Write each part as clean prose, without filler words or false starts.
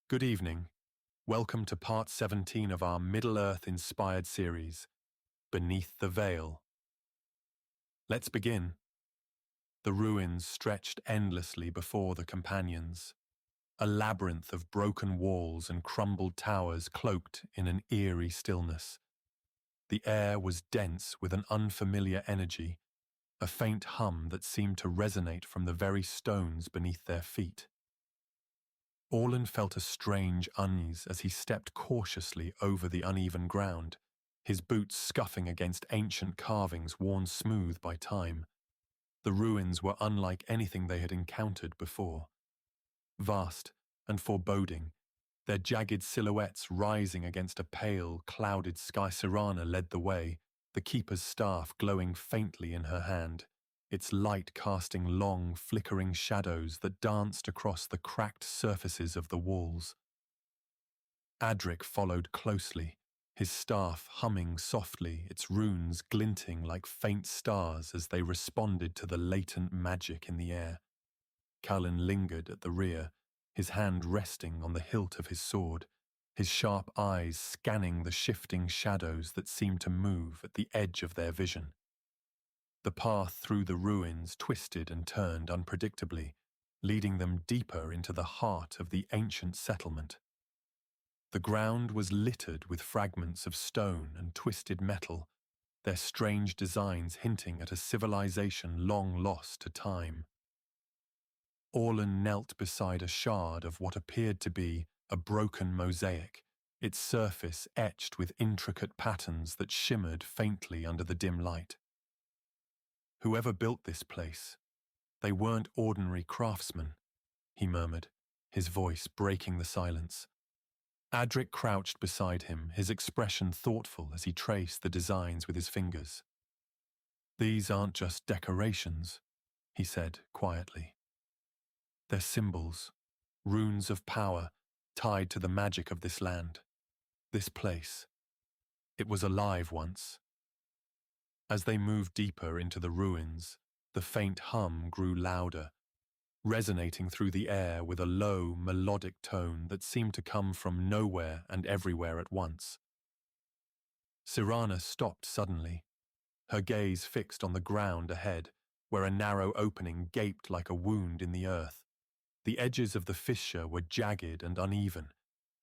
Good evening. Welcome to part 17 of our Middle-earth-inspired series, Beneath the Veil. Let's begin. The ruins stretched endlessly before the companions, a labyrinth of broken walls and crumbled towers cloaked in an eerie stillness. The air was dense with an unfamiliar energy, a faint hum that seemed to resonate from the very stones beneath their feet. Orlen felt a strange unease as he stepped cautiously over the uneven ground, his boots scuffing against ancient carvings worn smooth by time. The ruins were unlike anything they had encountered before. Vast and foreboding, their jagged silhouettes rising against a pale, clouded sky. Cyrana led the way, the keeper's staff glowing faintly in her hand, its light casting long, flickering shadows that danced across the cracked surfaces of the walls. Adric followed closely, his staff humming softly, its runes glinting like faint stars as they responded to the latent magic in the air. Calen lingered at the rear, his hand resting on the hilt of his sword, his sharp eyes scanning the shifting shadows that seemed to move at the edge of their vision. The path through the ruins twisted and turned unpredictably, leading them deeper into the heart of the ancient settlement. The ground was littered with fragments of stone and twisted metal, their strange designs hinting at a civilization long lost to time. Orlen knelt beside a shard of what appeared to be a broken mosaic, its surface etched with intricate patterns that shimmered faintly under the dim light. Whoever built this place, they weren't ordinary craftsmen, he murmured, his voice breaking the silence. Adric crouched beside him, his expression thoughtful as he traced the designs with his fingers. These aren't just decorations, he said quietly. They're symbols, runes of power tied to the magic of this land, this place. It was alive once. As they moved deeper into the ruins, the faint hum grew louder, resonating through the air with a low, melodic tone that seemed to come from nowhere and everywhere at once. Cyrana stopped suddenly, her gaze fixed on the ground ahead, where a narrow opening gaped like a wound in the earth. The edges of the fissure were jagged and uneven,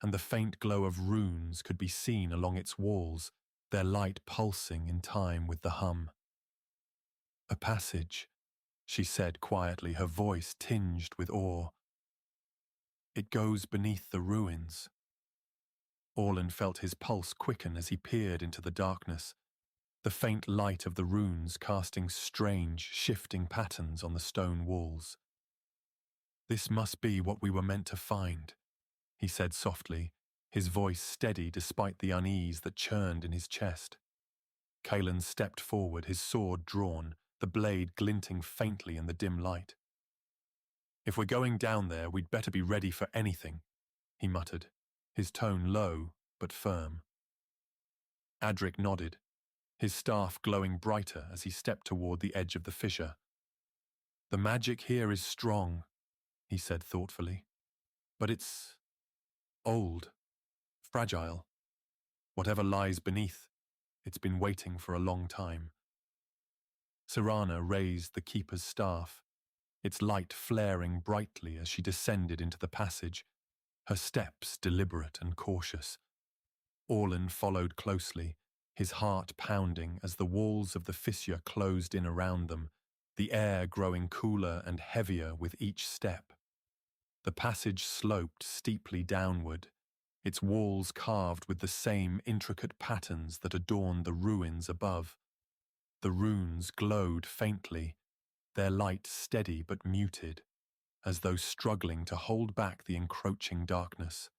and the faint glow of runes could be seen along its walls, their light pulsing in time with the hum. "A passage," she said quietly, her voice tinged with awe. "It goes beneath the ruins." Orlen felt his pulse quicken as he peered into the darkness, the faint light of the runes casting strange, shifting patterns on the stone walls. "This must be what we were meant to find," he said softly, his voice steady despite the unease that churned in his chest. Calen stepped forward, his sword drawn, the blade glinting faintly in the dim light. "If we're going down there, we'd better be ready for anything," he muttered, his tone low but firm. Adric nodded, his staff glowing brighter as he stepped toward the edge of the fissure. "The magic here is strong," he said thoughtfully, "but it's old. Fragile. Whatever lies beneath, it's been waiting for a long time." Cyrana raised the keeper's staff, its light flaring brightly as she descended into the passage, her steps deliberate and cautious. Orlen followed closely, his heart pounding as the walls of the fissure closed in around them, the air growing cooler and heavier with each step. The passage sloped steeply downward, its walls carved with the same intricate patterns that adorned the ruins above. The runes glowed faintly, their light steady but muted, as though struggling to hold back the encroaching darkness.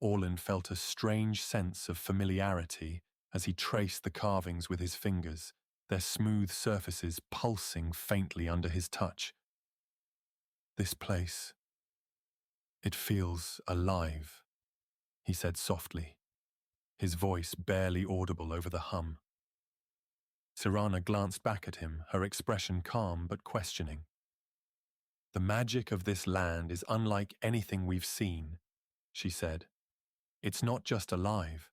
Orlen felt a strange sense of familiarity as he traced the carvings with his fingers, their smooth surfaces pulsing faintly under his touch. "This place, it feels alive," he said softly, his voice barely audible over the hum. Cyrana glanced back at him, her expression calm but questioning. "The magic of this land is unlike anything we've seen," she said. It's not just alive,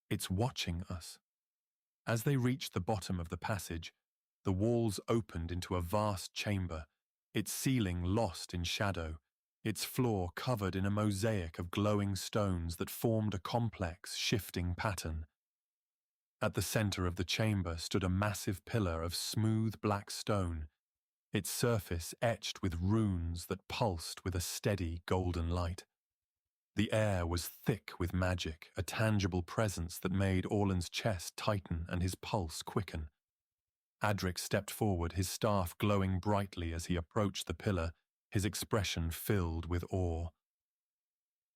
it's watching us. As they reached the bottom of the passage, the walls opened into a vast chamber, its ceiling lost in shadow, its floor covered in a mosaic of glowing stones that formed a complex, shifting pattern. At the center of the chamber stood a massive pillar of smooth black stone, its surface etched with runes that pulsed with a steady golden light. The air was thick with magic, a tangible presence that made Orlen's chest tighten and his pulse quicken. Adric stepped forward, his staff glowing brightly as he approached the pillar, his expression filled with awe.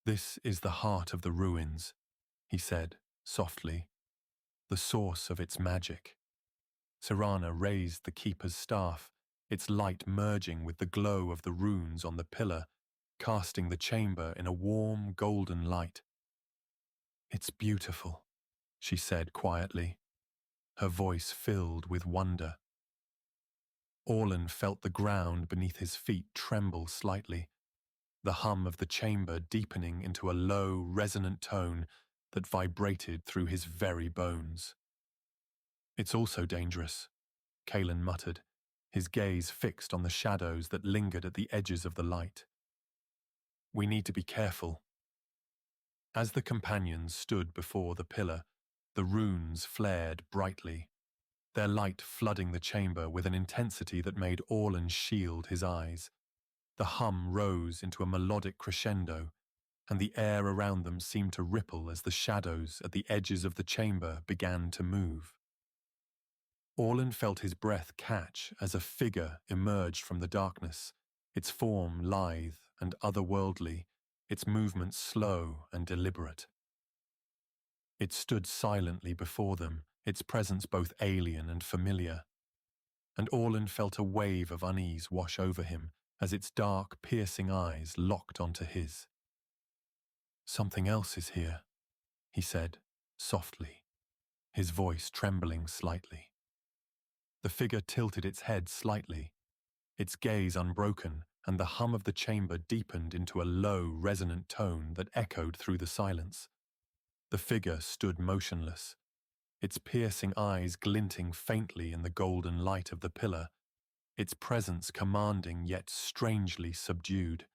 "This is the heart of the ruins," he said, softly, "the source of its magic." Cyrana raised the keeper's staff, its light merging with the glow of the runes on the pillar, casting the chamber in a warm, golden light. "It's beautiful," she said quietly, her voice filled with wonder. Orlen felt the ground beneath his feet tremble slightly, the hum of the chamber deepening into a low, resonant tone that vibrated through his very bones. "It's also dangerous," Calen muttered, his gaze fixed on the shadows that lingered at the edges of the light. "We need to be careful." As the companions stood before the pillar, the runes flared brightly, their light flooding the chamber with an intensity that made Orlen shield his eyes. The hum rose into a melodic crescendo, and the air around them seemed to ripple as the shadows at the edges of the chamber began to move. Orlen felt his breath catch as a figure emerged from the darkness, its form lithe and otherworldly, its movements slow and deliberate. It stood silently before them, its presence both alien and familiar. And Orlen felt a wave of unease wash over him as its dark, piercing eyes locked onto his. "Something else is here," he said, softly, his voice trembling slightly. The figure tilted its head slightly, its gaze unbroken, and the hum of the chamber deepened into a low, resonant tone that echoed through the silence. The figure stood motionless, its piercing eyes glinting faintly in the golden light of the pillar, its presence commanding yet strangely subdued.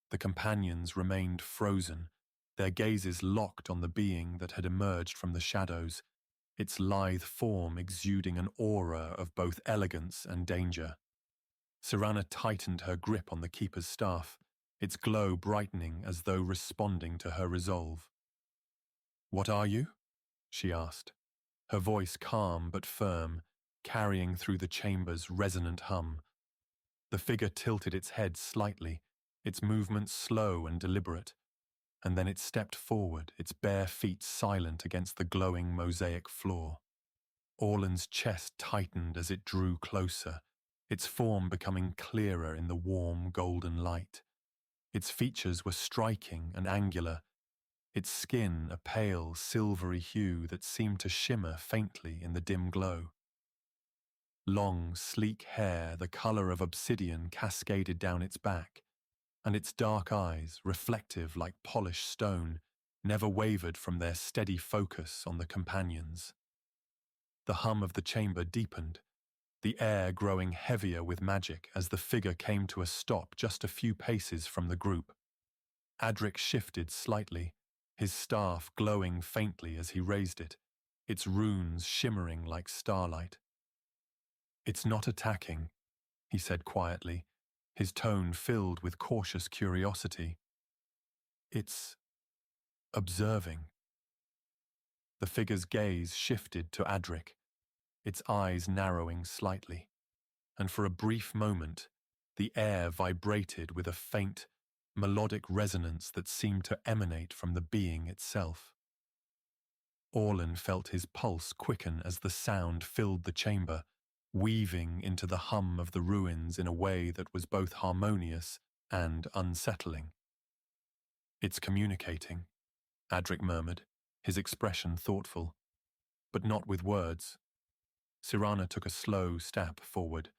The companions remained frozen, their gazes locked on the being that had emerged from the shadows, its lithe form exuding an aura of both elegance and danger. Cyrana tightened her grip on the keeper's staff, its glow brightening as though responding to her resolve. "What are you?" she asked, her voice calm but firm, carrying through the chamber's resonant hum. The figure tilted its head slightly, its movements slow and deliberate, and then it stepped forward, its bare feet silent against the glowing mosaic floor. Orlen's chest tightened as it drew closer, its form becoming clearer in the warm golden light. Its features were striking and angular, its skin a pale, silvery hue that seemed to shimmer faintly in the dim glow. Long, sleek hair, the color of obsidian, cascaded down its back, and its dark eyes, reflective like polished stone, never wavered from their steady focus on the companions. The hum of the chamber deepened, the air growing heavier with magic as the figure came to a stop just a few paces from the group. Adric shifted slightly, his staff glowing faintly as he raised it, its runes shimmering like starlight. "It's not attacking," he said quietly, his tone filled with cautious curiosity. "It's observing." The figure's gaze shifted to Adric, its eyes narrowing slightly, and for a brief moment, the air vibrated with a faint, melodic resonance that seemed to emanate from the being itself. Orlen felt his pulse quicken as the sound filled the chamber, weaving into the hum of the ruins in a way that was both harmonious and unsettling. "It's communicating," Adric murmured, his expression thoughtful, "but not with words." Cyrana took a slow step forward,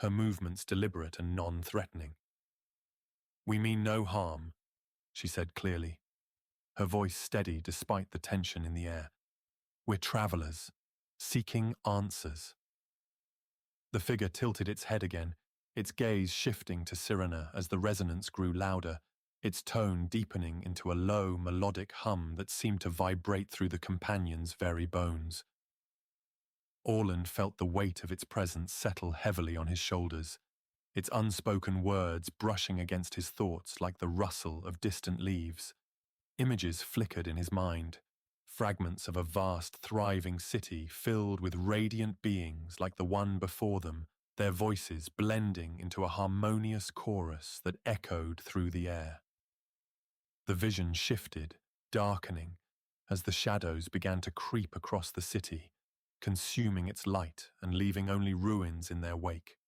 her movements deliberate and non-threatening. "We mean no harm," she said clearly, her voice steady despite the tension in the air. "We're travelers, seeking answers." The figure tilted its head again, its gaze shifting to Cyrana as the resonance grew louder, its tone deepening into a low, melodic hum that seemed to vibrate through the companion's very bones. Orlen felt the weight of its presence settle heavily on his shoulders, its unspoken words brushing against his thoughts like the rustle of distant leaves. Images flickered in his mind, fragments of a vast, thriving city filled with radiant beings like the one before them, their voices blending into a harmonious chorus that echoed through the air. The vision shifted, darkening, as the shadows began to creep across the city, consuming its light and leaving only ruins in their wake.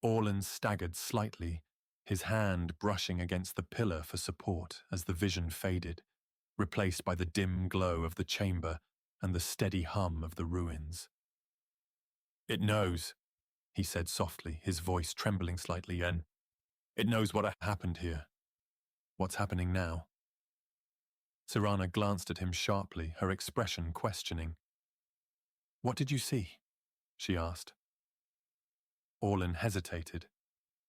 Orlen staggered slightly, his hand brushing against the pillar for support as the vision faded, replaced by the dim glow of the chamber and the steady hum of the ruins. "It knows," he said softly, his voice trembling slightly, "and it knows what happened here. What's happening now?" Cyrana glanced at him sharply, her expression questioning. "What did you see?" she asked. Orlen hesitated,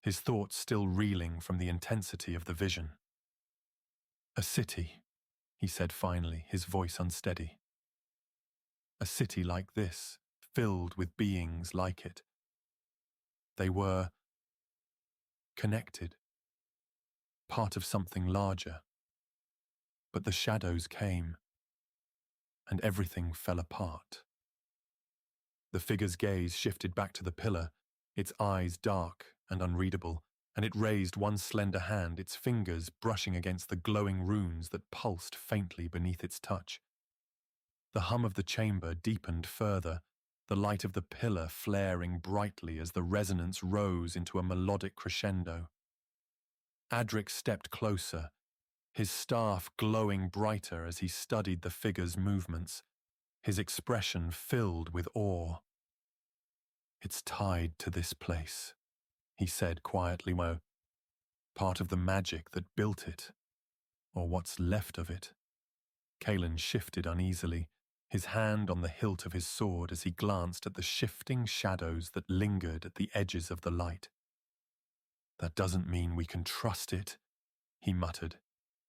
his thoughts still reeling from the intensity of the vision. "A city," he said finally, his voice unsteady. "A city like this, filled with beings like it. They were connected, part of something larger. But the shadows came, and everything fell apart." The figure's gaze shifted back to the pillar, its eyes dark and unreadable, and it raised one slender hand, its fingers brushing against the glowing runes that pulsed faintly beneath its touch. The hum of the chamber deepened further, the light of the pillar flaring brightly as the resonance rose into a melodic crescendo. Adric stepped closer, his staff glowing brighter as he studied the figure's movements, his expression filled with awe. "It's tied to this place," he said quietly, "well, part of the magic that built it, or what's left of it." Calen shifted uneasily, his hand on the hilt of his sword as he glanced at the shifting shadows that lingered at the edges of the light. "That doesn't mean we can trust it," he muttered,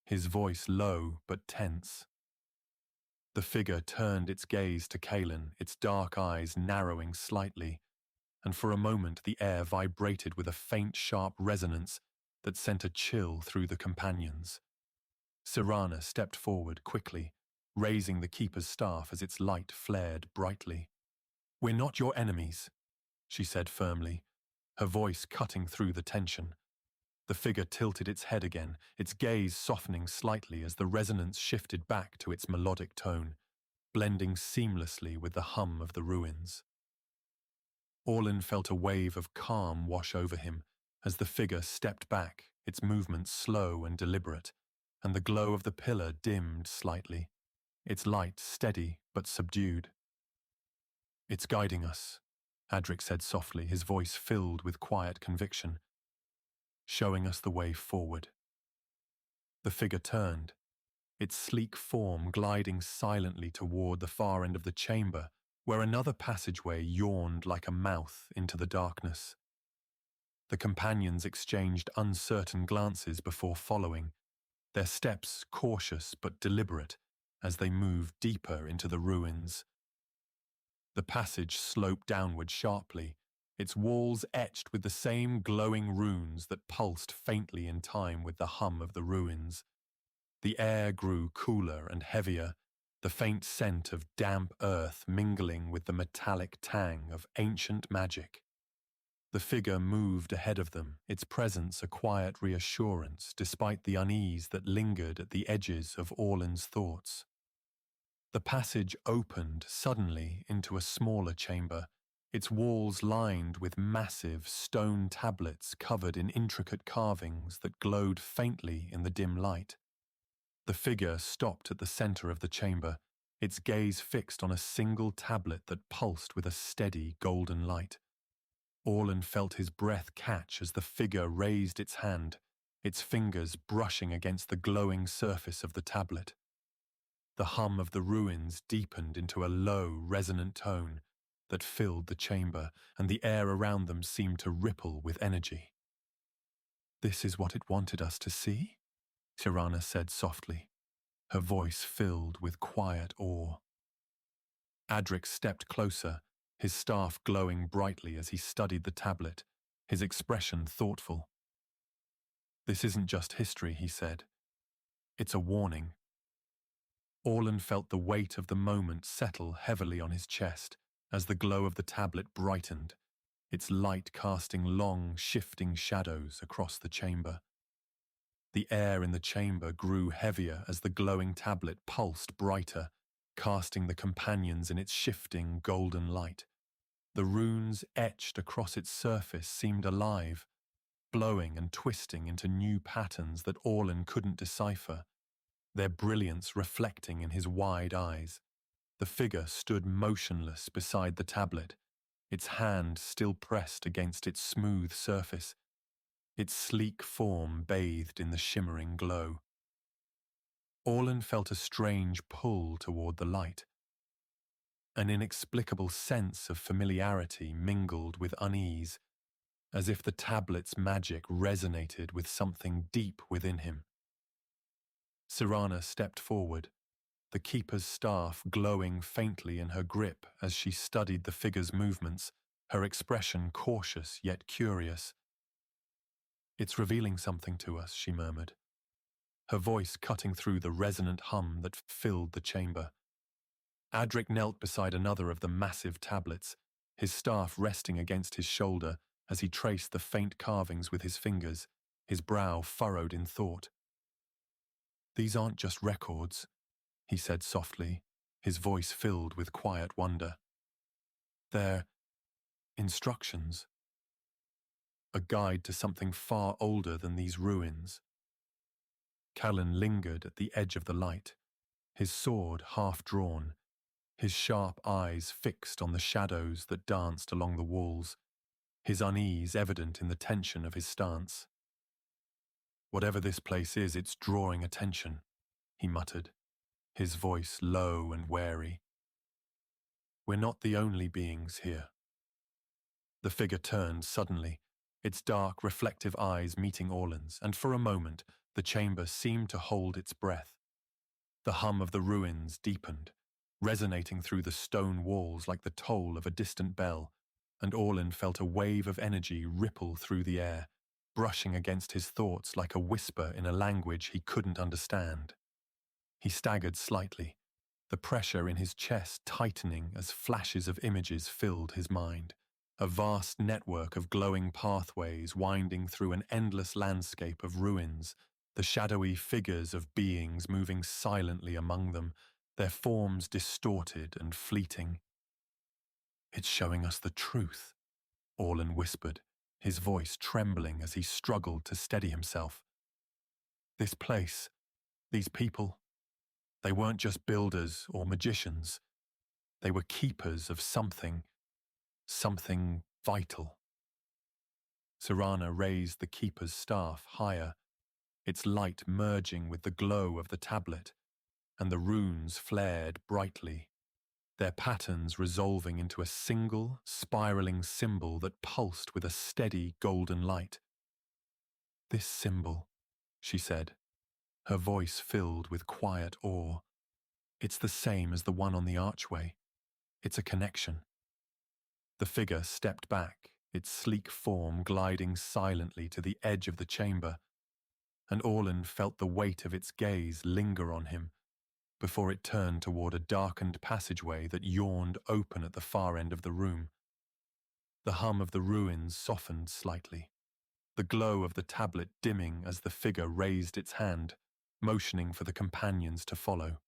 his voice low but tense. The figure turned its gaze to Calen, its dark eyes narrowing slightly, and for a moment the air vibrated with a faint, sharp resonance that sent a chill through the companions. Cyrana stepped forward quickly, raising the keeper's staff as its light flared brightly. "We're not your enemies," she said firmly, her voice cutting through the tension. The figure tilted its head again, its gaze softening slightly as the resonance shifted back to its melodic tone, blending seamlessly with the hum of the ruins. Orlen felt a wave of calm wash over him as the figure stepped back, its movements slow and deliberate, and the glow of the pillar dimmed slightly, its light steady but subdued. "It's guiding us," Adric said softly, his voice filled with quiet conviction, "showing us the way forward." The figure turned, its sleek form gliding silently toward the far end of the chamber, where another passageway yawned like a mouth into the darkness. The companions exchanged uncertain glances before following, their steps cautious but deliberate as they moved deeper into the ruins. The passage sloped downward sharply, its walls etched with the same glowing runes that pulsed faintly in time with the hum of the ruins. The air grew cooler and heavier, the faint scent of damp earth mingling with the metallic tang of ancient magic. The figure moved ahead of them, its presence a quiet reassurance despite the unease that lingered at the edges of Orlen's thoughts. The passage opened suddenly into a smaller chamber, its walls lined with massive stone tablets covered in intricate carvings that glowed faintly in the dim light. The figure stopped at the center of the chamber, its gaze fixed on a single tablet that pulsed with a steady golden light. Orlen felt his breath catch as the figure raised its hand, its fingers brushing against the glowing surface of the tablet. The hum of the ruins deepened into a low, resonant tone that filled the chamber, and the air around them seemed to ripple with energy. "This is what it wanted us to see?" Cyrana said softly, her voice filled with quiet awe. Adric stepped closer, his staff glowing brightly as he studied the tablet, his expression thoughtful. "This isn't just history," he said. "It's a warning." Orlen felt the weight of the moment settle heavily on his chest as the glow of the tablet brightened, its light casting long, shifting shadows across the chamber. The air in the chamber grew heavier as the glowing tablet pulsed brighter, casting the companions in its shifting golden light. The runes etched across its surface seemed alive, blowing and twisting into new patterns that Orlen couldn't decipher, their brilliance reflecting in his wide eyes. The figure stood motionless beside the tablet, its hand still pressed against its smooth surface, its sleek form bathed in the shimmering glow. Orlen felt a strange pull toward the light. An inexplicable sense of familiarity mingled with unease, as if the tablet's magic resonated with something deep within him. Cyrana stepped forward, the keeper's staff glowing faintly in her grip as she studied the figure's movements, her expression cautious yet curious. "It's revealing something to us," she murmured, her voice cutting through the resonant hum that filled the chamber. Adric knelt beside another of the massive tablets, his staff resting against his shoulder as he traced the faint carvings with his fingers, his brow furrowed in thought. "These aren't just records," he said softly, his voice filled with quiet wonder. "They're instructions. A guide to something far older than these ruins." Calen lingered at the edge of the light, his sword half drawn, his sharp eyes fixed on the shadows that danced along the walls, his unease evident in the tension of his stance. "Whatever this place is, it's drawing attention," he muttered, his voice low and wary. "We're not the only beings here." The figure turned suddenly, its dark, reflective eyes meeting Orlen's, and for a moment the chamber seemed to hold its breath. The hum of the ruins deepened, resonating through the stone walls like the toll of a distant bell, and Orlen felt a wave of energy ripple through the air, brushing against his thoughts like a whisper in a language he couldn't understand. He staggered slightly, the pressure in his chest tightening as flashes of images filled his mind, a vast network of glowing pathways winding through an endless landscape of ruins, the shadowy figures of beings moving silently among them, their forms distorted and fleeting. "It's showing us the truth," Orlen whispered, his voice trembling as he struggled to steady himself. "This place, these people, they weren't just builders or magicians. They were keepers of something vital." Cyrana raised the keeper's staff higher, its light merging with the glow of the tablet, and the runes flared brightly, their patterns resolving into a single, spiraling symbol that pulsed with a steady golden light. "This symbol," she said, her voice filled with quiet awe. "It's the same as the one on the archway. It's a connection." The figure stepped back, its sleek form gliding silently to the edge of the chamber, and Orlen felt the weight of its gaze linger on him before it turned toward a darkened passageway that yawned open at the far end of the room. The hum of the ruins softened slightly, the glow of the tablet dimming as the figure raised its hand, motioning for the companions to follow.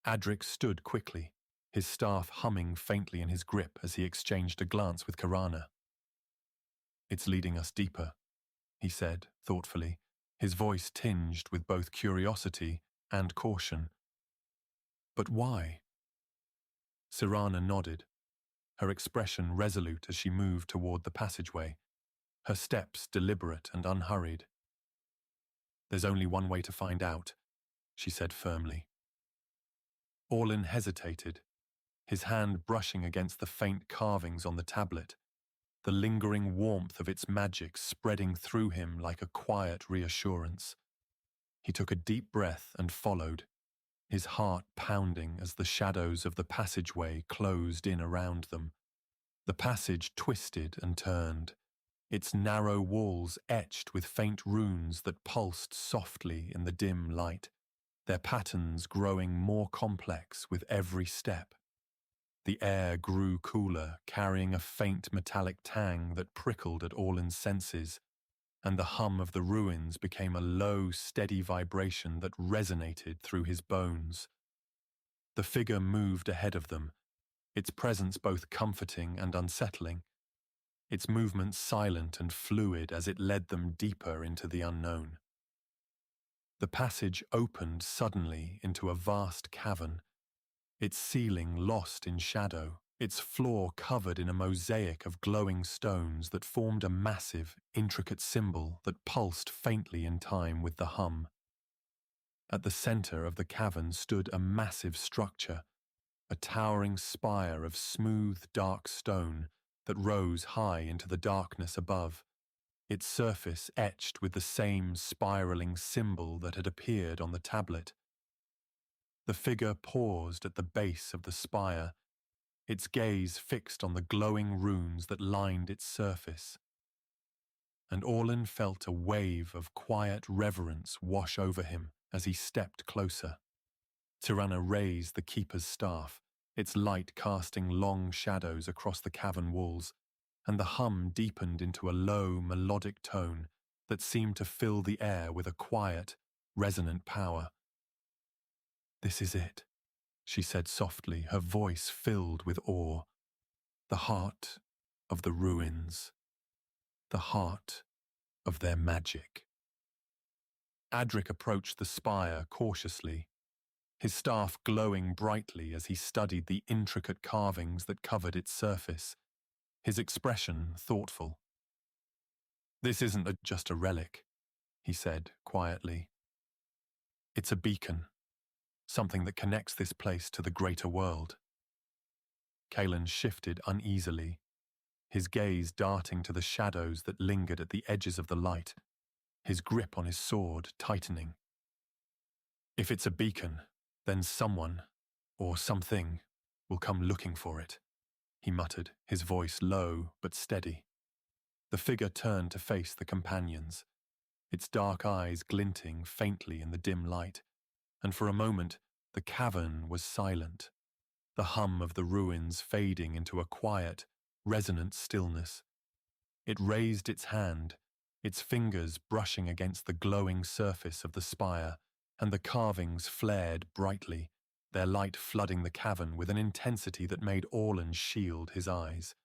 Adric stood quickly, his staff humming faintly in his grip as he exchanged a glance with Cyrana. "It's leading us deeper," he said thoughtfully, his voice tinged with both curiosity and caution. "But why?" Cyrana nodded, her expression resolute as she moved toward the passageway, her steps deliberate and unhurried. There's only one way to find out, she said firmly. Orlen hesitated, his hand brushing against the faint carvings on the tablet, the lingering warmth of its magic spreading through him like a quiet reassurance. He took a deep breath and followed, his heart pounding as the shadows of the passageway closed in around them. The passage twisted and turned, its narrow walls etched with faint runes that pulsed softly in the dim light, their patterns growing more complex with every step. The air grew cooler, carrying a faint metallic tang that prickled at Orlen's senses, and the hum of the ruins became a low, steady vibration that resonated through his bones. The figure moved ahead of them, its presence both comforting and unsettling, its movements silent and fluid as it led them deeper into the unknown. The passage opened suddenly into a vast cavern, its ceiling lost in shadow, its floor covered in a mosaic of glowing stones that formed a massive, intricate symbol that pulsed faintly in time with the hum. At the center of the cavern stood a massive structure, a towering spire of smooth, dark stone that rose high into the darkness above, its surface etched with the same spiraling symbol that had appeared on the tablet. The figure paused at the base of the spire, its gaze fixed on the glowing runes that lined its surface. And Orlen felt a wave of quiet reverence wash over him as he stepped closer. Cyrana raised the keeper's staff, its light casting long shadows across the cavern walls, and the hum deepened into a low, melodic tone that seemed to fill the air with a quiet, resonant power. "This is it," she said softly, her voice filled with awe. "The heart of the ruins. The heart of their magic." Adric approached the spire cautiously, his staff glowing brightly as he studied the intricate carvings that covered its surface, his expression thoughtful. "This isn't just a relic," he said quietly. "It's a beacon, something that connects this place to the greater world." Calen shifted uneasily, his gaze darting to the shadows that lingered at the edges of the light, his grip on his sword tightening. "If it's a beacon, then someone, or something, will come looking for it," he muttered, his voice low but steady. The figure turned to face the companions, its dark eyes glinting faintly in the dim light, and for a moment the cavern was silent, the hum of the ruins fading into a quiet, resonant stillness. It raised its hand, its fingers brushing against the glowing surface of the spire, and the carvings flared brightly, their light flooding the cavern with an intensity that made Orlen shield his eyes.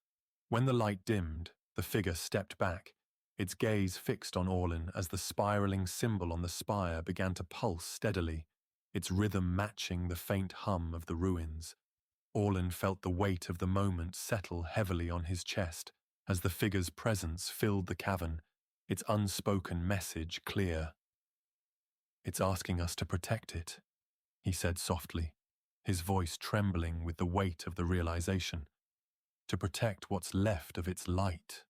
When the light dimmed, the figure stepped back, its gaze fixed on Orlen as the spiraling symbol on the spire began to pulse steadily, its rhythm matching the faint hum of the ruins. Orlen felt the weight of the moment settle heavily on his chest as the figure's presence filled the cavern, its unspoken message clear. "It's asking us to protect it," he said softly, his voice trembling with the weight of the realization. "To protect what's left of its light."